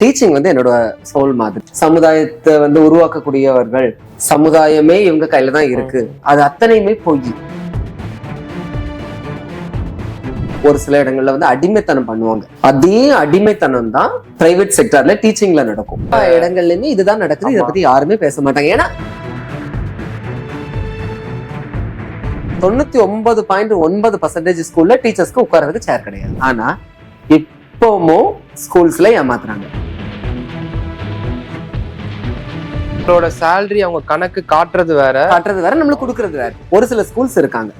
Teaching வந்து என்னோட soul மாதிரி. சமுதாயத்தை வந்து உருவாக்கக்கூடியவர்கள், சமுதாயமே இவங்க கையில தான் இருக்கு. அது அத்தனையுமே பொய். ஒரு சில இடங்கள்ல வந்து அடிமைத்தனம் பண்ணுவாங்க. அதே அடிமைத்தனம் தான் பிரைவேட் செக்டர்ல டீச்சிங்ல நடக்கும். இடங்கள்லயுமே இதுதான் நடக்குது. இதை பத்தி யாருமே பேச மாட்டாங்க. ஏன்னா 99.9% ஸ்கூல்ல டீச்சர்ஸ்க்கு உட்கார்றதுக்கு சேர் கிடையாது. ஆனா இப்பவும் ஸ்கூல்ஸ்ல ஏமாத்துறாங்க. அவங்களோட சேலரி அவங்க கணக்கு காட்டுறது வேற நம்மளுக்கு கொடுக்கறது வேற. ஒரு சில ஸ்கூல்ஸ் இருக்காங்க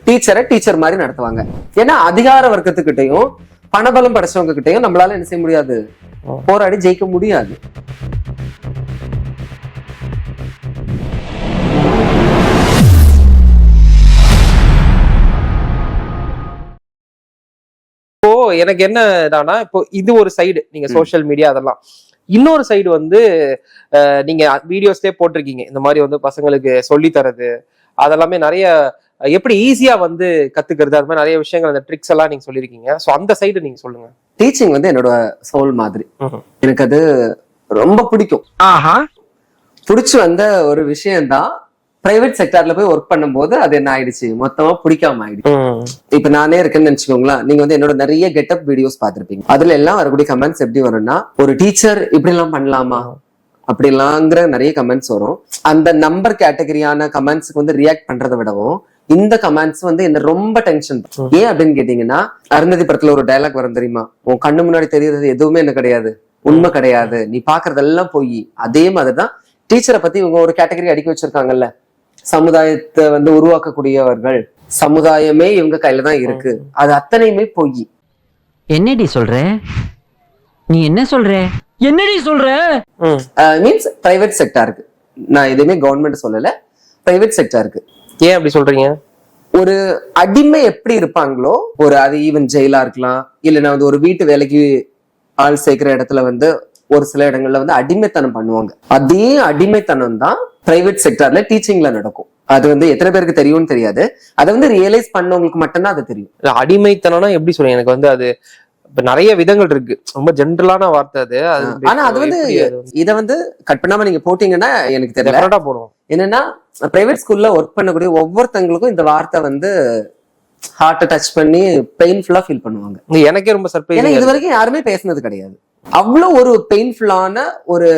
டீச்சரை டீச்சர் மாதிரி நடத்துவாங்க. ஏன்னா அதிகார வர்க்கத்துக்கிட்டையும் பணபலம் படைச்சவங்க கிட்டையும் நம்மளால என்ன செய்ய முடியாது, போராடி ஜெயிக்க முடியாது. இப்போ எனக்கு என்னடானா, இப்போ இது ஒரு சைடு நீங்க சோசியல் மீடியா அதெல்லாம், இன்னொரு சைடு வந்து நீங்க வீடியோஸ்லயே போட்டிருக்கீங்க இந்த மாதிரி வந்து பசங்களுக்கு சொல்லி தரது அதெல்லாமே நிறைய எப்படி ஈஸியா வந்து கத்துக்கிறது, அது மாதிரி நிறைய விஷயங்கள் அந்த ட்ரிக்ஸ் எல்லாம் நீங்க சொல்லியிருக்கீங்க. சோ அந்த சைடு நீங்க சொல்லுங்க. டீச்சிங் வந்து என்னோட சோல் மாதிரி. எனக்கு அது ரொம்ப பிடிக்கும். பிடிச்சு வந்த ஒரு விஷயம்தான். பிரைவேட் செக்டார்ல போய் ஒர்க் பண்ணும்போது அது என்ன ஆயிடுச்சு, மொத்தமா பிடிக்காம ஆயிடுச்சு. இப்ப நானே இருக்கேன்னு நினைச்சுக்கோங்களேன். நீங்க வந்து என்னோட நிறைய கெட்டப் வீடியோஸ் பாத்திருப்பீங்க. அதுல எல்லாம் வரக்கூடிய கமெண்ட்ஸ் எப்படி வரும்னா, ஒரு டீச்சர் இப்படி எல்லாம் பண்ணலாமா அப்படிலாங்கிற நிறைய கமெண்ட்ஸ் வரும். அந்த நம்பர் கேட்டகரியான கமெண்ட்ஸ்க்கு வந்து ரியாக்ட் பண்றதை விடவும் இந்த கமெண்ட்ஸ் வந்து என்ன ரொம்ப டென்ஷன். ஏன் அப்படின்னு கேட்டீங்கன்னா, அருந்ததி படத்துல ஒரு டயலாக் வரும் தெரியுமா, உன் கண்ணு முன்னாடி தெரியறது எதுவுமே என்ன கிடையாது, உண்மை கிடையாது, நீ பாக்குறதெல்லாம் போய். அதே மாதிரிதான் டீச்சரை பத்தி இவங்க ஒரு கேட்டகரி அடுக்கி வச்சிருக்காங்கல்ல, சமுதாயத்தை வந்து உருவாக்கக்கூடியவர்கள், சமுதாயமே இவங்க கையில தான் இருக்கு. அது அத்தனையுமே பொய். என்னடி சொல்ற, நீ என்ன சொல்ற, என்னடி சொல்ற? மீன்ஸ் பிரைவேட் செக்டாருக்கு, நான் எதுவுமே கவர்மெண்ட் சொல்லல, பிரைவேட் செக்டாருக்கு. ஏன் அப்படி சொல்றீங்க? ஒரு அடிமை எப்படி இருப்பாங்களோ, ஒரு அது ஈவன் ஜெயிலா இருக்கலாம், இல்லைன்னா வந்து ஒரு வீட்டு வேலைக்கு ஆள் சேர்க்கிற இடத்துல வந்து ஒரு சில இடங்கள்ல வந்து அடிமைத்தனம் பண்ணுவாங்க. அதே அடிமைத்தனம் தான் பிரைவேட் செக்டார்ல டீச்சிங்ல நடக்கும். அது வந்து எத்தனை பேருக்கு தெரியும்னு தெரியாது. அதை வந்து ரியலைஸ் பண்ணவங்களுக்கு மட்டும்தான் அது தெரியும். அடிமைத்தனம்னா எப்படி சொல்றீங்க? எனக்கு வந்து அது இப்ப நிறைய விதங்கள் இருக்கு, ரொம்ப ஜென்ரலான வார்த்தை அது. ஆனா அது வந்து இதை வந்து கட் பண்ணாம நீங்க போட்டீங்கன்னா எனக்கு தெரியல போடுவோம். என்னன்னா, பிரைவேட் ஸ்கூல்ல ஒர்க் பண்ணக்கூடிய ஒவ்வொருத்தங்களுக்கும் இந்த வார்த்தை வந்து ஹார்ட்டை டச் பண்ணி பெயின்ஃபுல்லா ஃபீல் பண்ணுவாங்க. எனக்கே ரொம்ப சர்ப்ரைஸ். இது வரைக்கும் யாருமே பேசினது கிடையாது. அவ்வளவு ஒரு பெயின்ஃபுல்லான ஒரு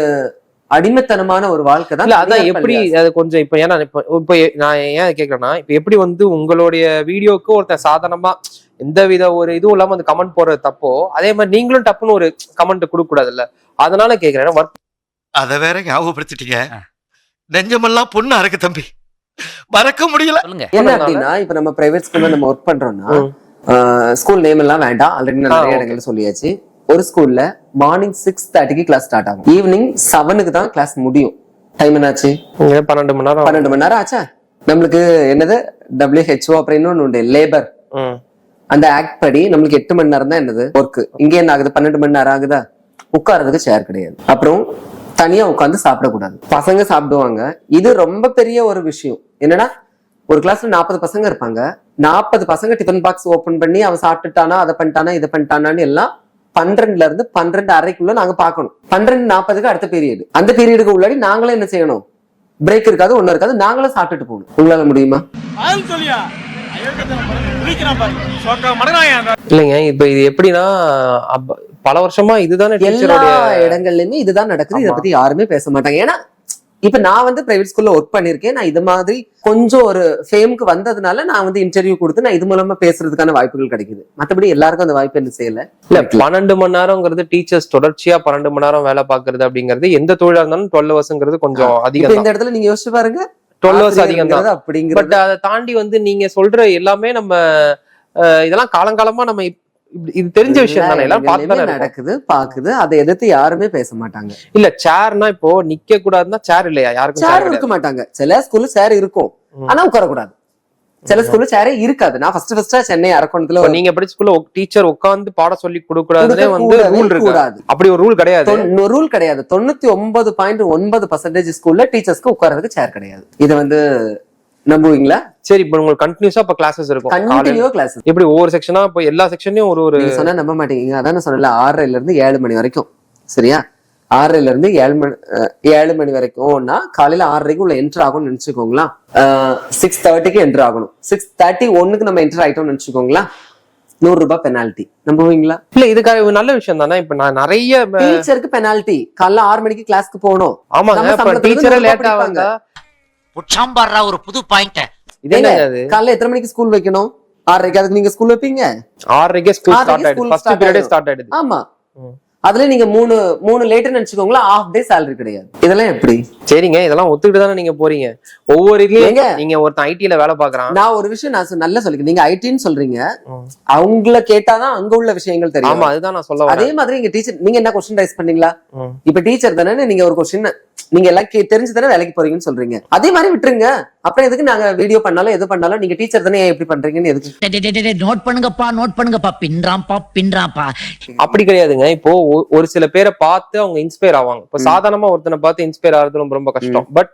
அடிமைத்தனமான ஒரு வாழ்க்கை தான். அதான் எப்படி அது கொஞ்சம் இப்ப ஏன்னா இப்ப நான் ஏன் கேக்குறேன்னா, இப்ப எப்படி வந்து உங்களுடைய வீடியோக்கு ஒருத்தன் சாதாரணமா எந்த வித ஒரு இதுவும் இல்லாம அந்த கமெண்ட் போடுறது தப்போ, அதே மாதிரி நீங்களும் டப்புன்னு ஒரு கமெண்ட் கொடுக்க கூடாது இல்ல, அதனால கேக்குறேன். அத வேற ஞாபகப்படுத்திட்டீங்க. நெஞ்சமெல்லாம் பொண்ணு அறக்கு தம்பி, மறக்க முடியல. என்ன அப்படின்னா, இப்ப நம்ம பிரைவேட் ஸ்கூல்ல நம்ம ஒர்க் பண்றோம்னா, ஸ்கூல் நேம் எல்லாம் வேண்டாம், ஆல்ரெடி நிறைய இடங்கள்ல சொல்லியாச்சு. ஒரு ஸ்கூல்ல மார்னிங் 6:30 கிளாஸ் ஸ்டார்ட் ஆகும், ஈவினிங் 7 தான் கிளாஸ் முடியும். டைம் என்னாச்சு? 12 மணி நேரம் ஆச்சா? நம்மளுக்கு என்னது WHO அப்படின்னு ஒண்ணு உண்டு, லேபர். அந்த ஆக்ட் படி நம்மளுக்கு 8 மணி நேரம் தான் என்னது ஒர்க். இங்க என்ன ஆகுது, 12 மணி நேரம் ஆகுதா? உட்கார்றதுக்கு சேர் கிடையாது. அப்புறம் தனியா உட்காந்து சாப்பிடக்கூடாது, பசங்க சாப்பிடுவாங்க. இது ரொம்ப பெரிய ஒரு விஷயம். என்னன்னா, ஒரு கிளாஸ்ல 40 பசங்க இருப்பாங்க. 40 பசங்க டிஃபன் பாக்ஸ் ஓபன் பண்ணி அவன் சாப்பிட்டுட்டானா, அதை பண்ணிட்டானா, இதை பண்ணிட்டானான்னு எல்லாம் 12ல இருந்து 12:30 நாங்க பாக்கணும். 12:40 அடுத்த பீரியட். அந்த பீரியடுக்கு உள்ளாடி நாங்களே என்ன செய்யணும், பிரேக் இருக்காது, ஒன்னும் இருக்காது, நாங்களும் சாப்பிட்டுட்டு போகணும். உங்களால முடியுமா? இல்லைங்க, இப்ப இது எப்படின்னா, பல வருஷமா இதுதானே எல்லா இடங்கள்லயுமே இதுதான் நடக்குது. இதை பத்தி யாருமே பேச மாட்டாங்க. ஏன்னா இப்ப நான் வந்து பிரைவேட் ஸ்கூல்ல ஒர்க் பண்ணிருக்கேன். நான் இது மாதிரி கொஞ்சம் ஒரு ஃபேமுக்கு வந்ததுனால நான் வந்து இன்டர்வியூ கொடுத்து நான் இது மூலமா பேசுறதுக்கான வாய்ப்புகள் கிடைக்குது. மத்தபடி எல்லாருக்கும் அந்த வாய்ப்பு என்ன செய்யல. இல்ல 12 மணி நேரம்ங்கிறது டீச்சர்ஸ் தொடர்ச்சியா 12 மணி நேரம் வேலை பாக்குறது அப்படிங்கிறது எந்த தொழிலா இருந்தாலும் 12 ஹவர்ஸ்ங்கிறது கொஞ்சம் அதிகம். இந்த இடத்துல நீங்க யோசிச்சு பாருங்க, 12 ஹவர்ஸ் அதிகம் தான் அப்படிங்கிறது. பட் அதை தாண்டி வந்து நீங்க சொல்ற எல்லாமே நம்ம இதெல்லாம் காலங்காலமா நம்ம இது தெரிஞ்ச விஷயம் தானே, எல்லாம் பார்த்து நடக்குது, பாக்குது. அதை எதிர்த்து யாருமே பேச மாட்டாங்க. இல்ல சேர்னா இப்போ நிக்க கூடாதுன்னா சேர் இல்லையா? யாருக்கும் சேர் இருக்க மாட்டாங்க. சில ஸ்கூல்ல சேர் இருக்கும், ஆனா உட்காரக்கூடாது. சில ஸ்கூல்ல சேரே இருக்காது. நான் ஃபர்ஸ்டா சென்னை அரக்கோணத்துல நீங்க படிச்ச ஸ்கூல்ல டீச்சர் உட்கார்ந்து பாடம் சொல்லி கொடுக்கூடாதுன்னே வந்து ரூல் கூடாது. அப்படி ஒரு ரூல் கிடையாது. ரூல் கிடையாது. 99.9% ஸ்கூல்ல டீச்சர்ஸ்க்கு உட்கார்றதுக்கு சேர் கிடையாது. இதை வந்து நம்புவீங்களா? சரி, இப்ப உங்களுக்கு கண்டினியூஸா இப்ப கிளாஸஸ் இருக்கும். கண்டினியூவா கிளாஸ் எப்படி ஒவ்வொரு செக்ஷனா இப்ப எல்லா செக்ஷன்லயும் ஒரு சொன்னா நம்ப மாட்டீங்க. அதான் நான் சொன்னல, 6:30 இருந்து 7 மணி வரைக்கும் சரியா? 6:30 இருந்து 7 மணி வரைக்கும்னா காலையில 6:30 உள்ள என்டர் ஆகும்னு நினைச்சுக்கோங்களா. 6:30க்கு என்டர் ஆகணும். 6:31க்கு நம்ம என்டர் ஆயிட்டோம்னு நினைச்சுக்கோங்களா, 100 ரூபாய் பெனால்டி. நம்புவீங்களா? இல்ல இதுக்காக நல்ல விஷயம் தானே. இப்ப நான் நிறைய டீச்சருக்கு பெனால்டி. காலைல 6 மணிக்கு கிளாஸ்க்கு போகணும். ஆமாங்க, டீச்சரே லேட் ஆவாங்க. புட்சாம்பாரா ஒரு புது பாயிண்ட். காலைல எத்தனை மணிக்கு ஸ்கூல் வைக்கணும்? 6:30க்கு. அதுக்கு நீங்க ஸ்கூல் வைப்பீங்க 6:30க்கே ஸ்கூல் ஸ்டார்ட் ஆயிடுது. ஃபர்ஸ்ட் பீரியட் ஸ்டார்ட் ஆயிடுது. ஆமா, அதுல நீங்க 3 லேட்னு நினைச்சுக்கோங்களா, ஹாஃப் டே salary கிடையாது. இதெல்லாம் எப்படி? சரிங்க, இதெல்லாம் ஒத்துக்கிட்டு தானே நீங்க போறீங்க. ஒவ்வொரு இதுலயும் நீங்க ஒருத்தன் ஐடில வேலை பாக்குறான். நான் ஒரு விஷயம் நல்லா சொல்லிக்கிறேன். நீங்க ஐடின்னு சொல்றீங்க, அவங்கள கேட்டாதான் அங்க உள்ள விஷயங்கள் தெரியும். ஆமா, அதுதான் நான் சொல்ல வரேன். அதே மாதிரி நீங்க டீச்சர், நீங்க என்ன கொஸ்டின் ரைஸ் பண்ணீங்களா? இப்ப டீச்சர் தானே, நீங்க ஒரு கொஸ்டின் நீங்க எல்லாம் தெரிஞ்சு தானே வேலைக்கு போறீங்கன்னு சொல்றீங்க. அதே மாதிரி விட்டுருங்க. அப்புறம் எதுக்கு நாங்க வீடியோ பண்ணாலும் எது பண்ணாலும் நீங்க டீச்சர் தானே எப்படி பண்றீங்கன்னு எதுக்கு? நோட் பண்ணுங்கப்பா, பின்றாம்பா. அப்படி கிடையாதுங்க. இப்போ ஒரு சில பேரை பார்த்து அவங்க இன்ஸ்பயர் ஆவாங்க. இப்போ சாதாரணமா ஒருத்தனை பார்த்து இன்ஸ்பயர் ஆகிறது ரொம்ப கஷ்டம். பட்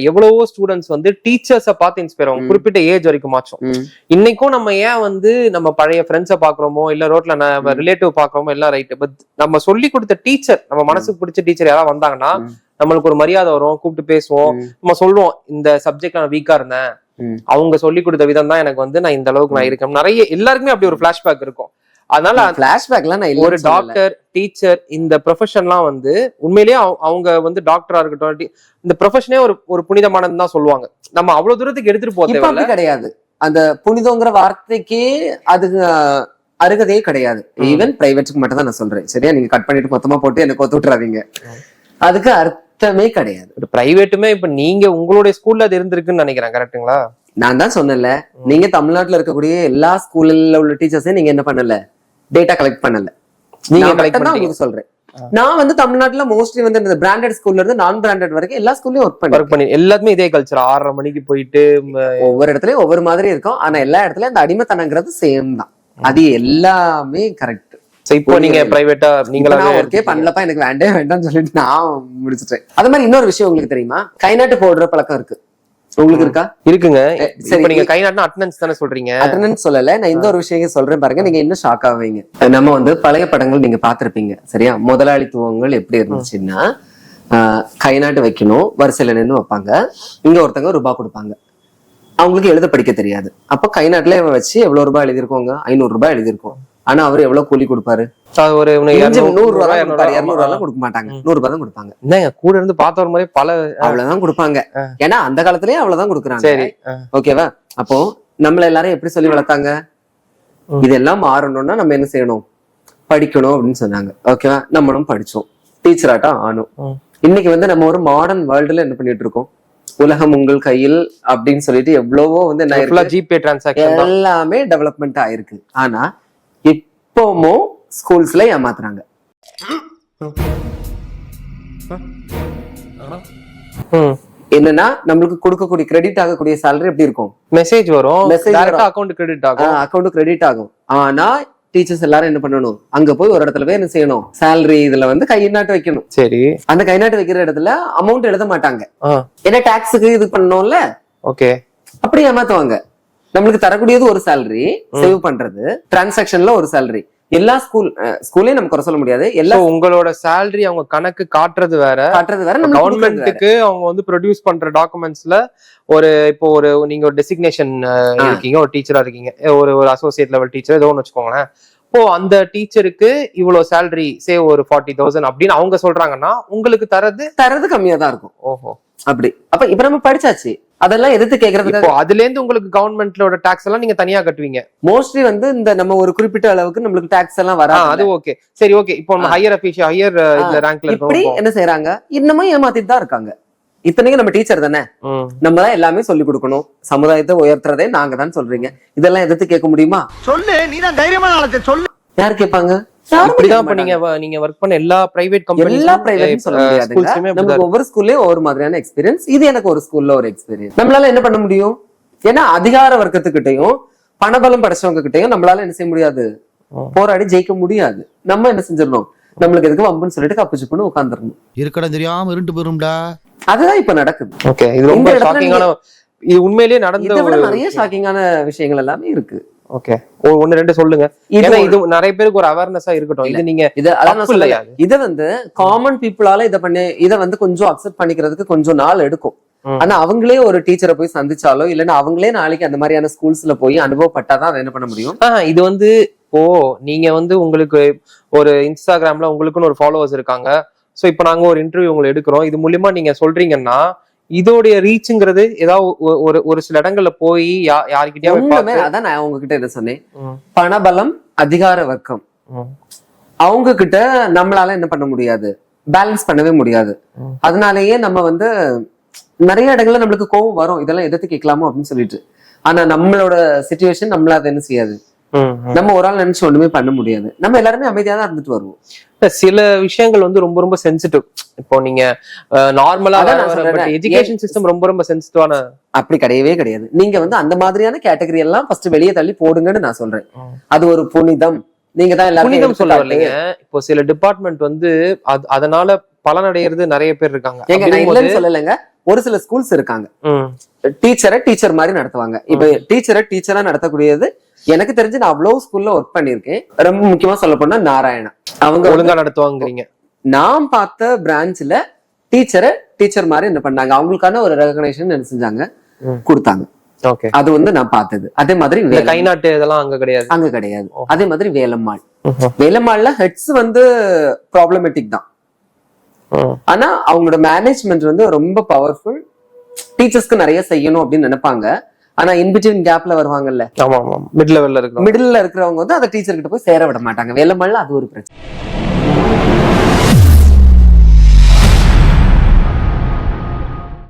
எவ்வளவோ ஸ்டூடெண்ட்ஸ் வந்து டீச்சர்ஸை பார்த்து இன்ஸ்பயர் ஆகும், குறிப்பிட்ட ஏஜ் வரைக்கும் ஆச்சும். இன்னைக்கும் நம்ம ஏன் வந்து நம்ம பழைய ஃப்ரெண்ட்ஸை பாக்குறோமோ, இல்ல ரோட்ல நம்ம ரிலேட்டிவ் பாக்குறோமோ, எல்லாம் ரைட். பட் நம்ம சொல்லி கொடுத்த டீச்சர், நம்ம மனசுக்கு பிடிச்ச டீச்சர் யாராவது வந்தாங்கன்னா நம்மளுக்கு ஒரு மரியாதை வரும், கூப்பிட்டு பேசுவோம். நம்ம சொல்லுவோம், இந்த சப்ஜெக்ட்ல நான் வீக்கா இருந்தேன், அவங்க சொல்லி கொடுத்த விதம் தான் எனக்கு வந்து நான் இந்த அளவுக்கு நான் இருக்கேன். நிறைய எல்லாருக்குமே அப்படி ஒரு பிளாஷ்பேக் இருக்கும். அதனால பிளாஷ்பேக்லாம் ஒரு டாக்டர், டீச்சர், இந்த ப்ரொஃபஷன்லாம் வந்து உண்மையிலேயே அவங்க வந்து டாக்டரா இருக்கட்டும், இந்த ப்ரொஃபஷனே ஒரு புனிதமானது தான் சொல்லுவாங்க. நம்ம அவ்வளவு தூரத்துக்கு எடுத்துட்டு போறது கிடையாது. அந்த புனிதங்கிற வார்த்தைக்கே அது அருகதையே கிடையாது. ஈவன் பிரைவேட்டுக்கு மட்டும் தான் நான் சொல்றேன், சரியா? நீங்க கட் பண்ணிட்டு மொத்தமா போட்டு எனக்கு கொத்து விட்டுறாதீங்க. அதுக்கு அர்த்தமே கிடையாது. பிரைவேட்டுமே இப்ப நீங்க உங்களுடைய ஸ்கூல்ல அது இருந்திருக்குன்னு நினைக்கிறேன். கரெக்ட்டுங்களா? நான் தான் சொன்னேன்ல, நீங்க தமிழ்நாட்டுல இருக்கக்கூடிய எல்லா ஸ்கூல்ல உள்ள டீச்சர்ஸையும் நீங்க என்ன பண்ணல, டேட்டா கலெக்ட் பண்ணல. நீங்க கலெக்ட் பண்ணா உங்களுக்கு சொல்றேன். நான் வந்து தமிழ்நாட்டுல மோஸ்ட்லி வந்து இந்த பிராண்டட் ஸ்கூல்ல இருந்து நான் பிராண்டட் வரைக்கும் எல்லா ஸ்கூல்லயும் ஒர்க் பண்ணி எல்லாத்துமே இதே கல்ச்சர். 6:30 மணிக்கு போயிட்டு ஒவ்வொரு இடத்துலயும் ஒவ்வொரு மாதிரி இருக்கும். ஆனா எல்லா இடத்துலயும் அந்த அடிமைத்தனங்கிறது சேம் தான். அது எல்லாமே கரெக்ட். இப்போ நீங்க பிரைவேட்டா நீங்களா ஒர்க்கே பண்ணலப்பா, எனக்கு வேண்டாம்னு சொல்லிட்டு நான் முடிச்சிட்டேன். அது மாதிரி இன்னொரு விஷயம் உங்களுக்கு தெரியுமா, கைநாட்டு போடுற பழக்கம் இருக்கு. உங்களுக்கு இருக்கா? இருக்குங்க. சரி, நீங்க கை நாட்டினா அட்டெண்டன்ஸ் தானே சொல்றீங்க? அட்டெண்டன்ஸ் சொல்லல, நான் இந்த ஒரு விஷயம் சொல்றேன் பாருங்க, நீங்க இன்னும் ஷாக் ஆவீங்க. நம்ம வந்து பழைய படங்கள் நீங்க பாத்திருப்பீங்க, சரியா? முதலாளித்துவங்கள் எப்படி இருந்துச்சுன்னா, கை நாட்டு வைக்கணும், வரிசையில நின்று வைப்பாங்க. இங்க ஒருத்தங்க ரூபாய் கொடுப்பாங்க, அவங்களுக்கு எழுத படிக்க தெரியாது. அப்ப கை நாட்டுல வச்சு எவ்வளவு ரூபாய் எழுதிருக்கோங்க? 500 ரூபாய் எழுதிருக்கோம். ஆனா அவர் எவ்வளவு கூலி கொடுப்பாரு? ஒரு 100 ரூபாய், 200 ரூபாய் கொடுக்க மாட்டாங்க, 100 ரூபாய் தான் கொடுப்பாங்க. கூட இருந்து பார்த்த ஒரு மாதிரி பல அவ்வளவுதான் கொடுப்பாங்க. ஏன்னா அந்த காலத்திலேயே அவ்வளவுதான் கொடுக்குறாங்க. சரி, ஓகேவா? அப்போ நம்மள எல்லாரும் எப்படி சொல்லி வளர்த்தாங்க? இதெல்லாம் மாறணும்னா நம்ம என்ன செய்யணும்? படிக்கணும் அப்படின்னு சொன்னாங்க. ஓகேவா? நம்மளும் படிச்சோம், டீச்சராட்டம் ஆனோம். இன்னைக்கு வந்து நம்ம ஒரு மாடர்ன் வேர்ல்டுல என்ன பண்ணிட்டு இருக்கோம்? உலகம் உங்கள் கையில் அப்படின்னு சொல்லிட்டு எவ்வளவோ வந்து ஜிபே டிரான்சாக்ஷன் எல்லாமே டெவலப்மெண்ட் ஆயிருக்கு. ஆனா இப்பவும் ஸ்கூல்ஸ்ல ஏமாத்துறாங்க. என்னன்னா, நம்மளுக்கு கொடுக்கக்கூடிய கிரெடிட் ஆகக்கூடிய salary எப்படி இருக்கும்? மெசேஜ் வரும், டைரக்டா அக்கவுண்ட் கிரெடிட் ஆகும். அக்கவுண்ட் கிரெடிட் ஆகும். ஆனா டீச்சர்ஸ் எல்லாரும் என்ன பண்ணணும்? அங்க போய் ஒரு இடத்துல போய் என்ன செய்யணும்? salary இதுல வந்து கை நாட்டு வைக்கணும். சரி, அந்த கை நாட்டு வைக்கிற இடத்துல அமௌண்ட் எழுத மாட்டாங்க. ஏன்னா டாக்ஸுக்கு இது பண்ணணும்ல. ஓகே, அப்படி ஏமாத்துவாங்க. நம்மளுக்கு தரக்கூடியது ஒரு salary, சேவ் பண்றது டிரான்சாக்ஷன்ல ஒரு salary. எல்லா ஸ்கூல்லையும் நம்ம குறை சொல்ல முடியாது. எல்லா உங்களோட salary அவங்க கணக்கு காட்டுறது வேற. கவர்மெண்ட்டுக்கு அவங்க வந்து ப்ரொடியூஸ் பண்ற டாக்குமெண்ட்ஸ்ல இப்போ நீங்க ஒரு டெசிக்னேஷன் இருக்கீங்க, ஒரு டீச்சரா இருக்கீங்க, ஒரு அசோசியேட் லெவல் டீச்சர் ஏதோ ஒன்று வச்சுக்கோங்களேன். இப்போ அந்த டீச்சருக்கு இவ்வளவு salary சே ஒரு 40,000 அப்படின்னு அவங்க சொல்றாங்கன்னா உங்களுக்கு தரது கம்மியா தான் இருக்கும். ஓஹோ, அப்படி. அப்ப இப்ப நம்ம படிச்சாச்சு, அதெல்லாம் எதிர்த்து கேக்குறதுக்கு அதுல இருந்து உங்களுக்கு கவர்மெண்ட்லோட டாக்ஸ் எல்லாம் நீங்க தனியா கட்டுவீங்க. மோஸ்ட்லி வந்து இந்த நம்ம ஒரு குறிப்பிட்ட அளவுக்கு நம்மளுக்கு டாக்ஸ் எல்லாம் வராது. அது ஓகே, சரி, ஓகே. இப்போ ஹையர் அபிஷியல், ஹையர் ரேங்க்ல இப்படி என்ன செய்யறாங்க? இன்னமும் ஏமாத்திட்டு தான் இருக்காங்க. இத்தனைக்கும் நம்ம டீச்சர் தானே, நம்ம தான் எல்லாமே சொல்லி கொடுக்கணும், சமுதாயத்தை உயர்த்துறதே நாங்க தான் சொல்றீங்க. இதெல்லாம் எதிர்த்து கேட்க முடியுமா? சொல்லு, நீதான் தைரியமான ஆளத்தை சொல்லு. யார் கேட்பாங்க? நீங்க ஒர்க் பண்ண எல்லா பிரைவேட் கம்பெனி, எல்லா பிரைவேட் சொல்ல முடியாது. நமக்கு ஒவ்வொரு ஸ்கூல்லயும் ஒவ்வொரு மாதிரியான எக்ஸ்பீரியன்ஸ். இது எனக்கு ஒரு ஸ்கூல்ல ஒரு எக்ஸ்பீரியன்ஸ். நம்மளால என்ன பண்ண முடியும்? ஏன்னா அதிகார வர்க்கத்துக்கிட்டையும் பணபலம் படைச்சவங்க கிட்டையும் நம்மளால என்ன செய்ய முடியாது? போராடி ஜெயிக்க முடியாது. நம்ம என்ன செஞ்சிடணும்? நம்மளுக்கு எதுக்கு வம்புன்னு சொல்லிட்டு கப்பு சுப்புன்னு உட்காந்துடணும். இருக்கடா தெரியாம இருண்டு போயிரும்டா. அதுதான் இப்ப நடக்குது. ஓகே, இது ரொம்ப ஷாக்கிங்கான, இது உண்மையிலேயே நடந்த நிறைய ஷாக்கிங்கான விஷயங்கள் எல்லாமே இருக்கு. ஓகே ஒன்னு ரெண்டு சொல்லுங்க. இது ஏன்னா இது நிறைய பேருக்கு ஒரு அவேர்னஸா இருக்கட்டும். இது நீங்க இது அதான் நான் தப்பு இல்லையா சொல்லல. இத வந்து காமன் பீப்புளால இத வந்து கொஞ்சம் அக்செப்ட் பண்ணிக்கிறதுக்கு கொஞ்சம் நாள் எடுக்கும். ஆனா அவங்களே ஒரு டீச்சரை போய் சந்திச்சாலோ இல்லன்னா அவங்களே நாளைக்கு அந்த மாதிரியான ஸ்கூல்ஸ்ல போய் அனுபவப்பட்டாதான் அதை என்ன பண்ண முடியும். இது வந்து இப்போ நீங்க வந்து உங்களுக்கு ஒரு இன்ஸ்டாகிராம்ல உங்களுக்குன்னு ஒரு ஃபாலோவர்ஸ் இருக்காங்க. சோ இப்போ நாங்க ஒரு இன்டர்வியூ உங்களை எடுக்கிறோம். இது மூலியமா நீங்க சொல்றீங்கன்னா இதோடைய ரீச்ங்கிறது ஏதாவது ஒரு சில இடங்கள்ல போய் யாருக்கிட்டே அதான் நான் உங்ககிட்ட என்ன சொன்னேன், பணபலம் அதிகார வர்க்கம் அவங்க கிட்ட நம்மளால என்ன பண்ண முடியாது, பேலன்ஸ் பண்ணவே முடியாது. அதனாலயே நம்ம வந்து நிறைய இடங்கள்ல நம்மளுக்கு கோவம் வரும், இதெல்லாம் எதிர்த்து கேட்கலாமோ அப்படின்னு சொல்லிட்டு. ஆனா நம்மளோட சிச்சுவேஷன் நம்மள அதை என்ன செய்யாது, நம்ம ஒரு ஆள் நினைச்சு ஒண்ணுமே பண்ண முடியாது. நம்ம எல்லாருமே அமைதியா தான் இருந்துட்டு வருவோம். சில விஷயங்கள் வந்து ரொம்ப ரொம்ப சென்சிட்டிவ். இப்போ நீங்க நார்மலா எஜுகேஷன் சிஸ்டம் ரொம்ப ரொம்ப சென்சிட்டிவான. அப்படி கிடையவே கிடையாது. நீங்க வந்து அந்த மாதிரியான கேட்டகரி எல்லாம் ஃபர்ஸ்ட் வெளியே தள்ளி போடுங்கன்னு நான் சொல்றேன். அது ஒரு புனிதம். நீங்க தான் எல்லாரும் சொல்ல வரலைங்க. இப்போ சில டிபார்ட்மெண்ட் வந்து அதனால பலனடைகிறது நிறைய பேர் இருக்காங்க. இல்லைன்னு சொல்லலைங்க. ஒரு சில ஸ்கூல்ஸ் இருக்காங்க டீச்சரை டீச்சர் மாதிரி நடத்துவாங்க. இப்ப டீச்சரை டீச்சரா நடத்தக்கூடியது எனக்கு தெரிஞ்சு நான் அவ்வளவு ஸ்கூல்ல ஒர்க் பண்ணிருக்கேன். ரொம்ப முக்கியமா சொல்ல போனா நாராயணா அவங்க ஒழுங்கா நடத்துவாங்கிறீங்க. நான் பார்த்த பிரான்ச்ல டீச்சரை டீச்சர் மாதிரி என்ன பண்ணாங்க, அவங்களுக்கான ஒரு ரெகக்னைசேஷன் என்ன செஞ்சாங்க, கொடுத்தாங்க. அது வந்து நான் பார்த்தது. அதே மாதிரி கைநாட்டு இதெல்லாம் அங்க கிடையாது. அங்க கிடையாது. அதே மாதிரி வேலம்மாள், வேலம்மாள்ல ஹெட்ஸ் வந்து ப்ராப்ளமேட்டிக் தான். ஆனா அவங்களோட மேனேஜ்மெண்ட் வந்து ரொம்ப பவர்ஃபுல். டீச்சர்ஸ்க்கு நிறைய செய்யணும் அப்படின்னு நினைப்பாங்க. ஆனா இன்பிட்வீன் கேப்ல வருவாங்கல்ல, மிடில் லெவல்ல இருக்கிறவங்க வந்து அதை டீச்சர் கிட்ட போய் சேர விட மாட்டாங்க. வேலம்மாள்ல அது ஒரு பிரச்சனை.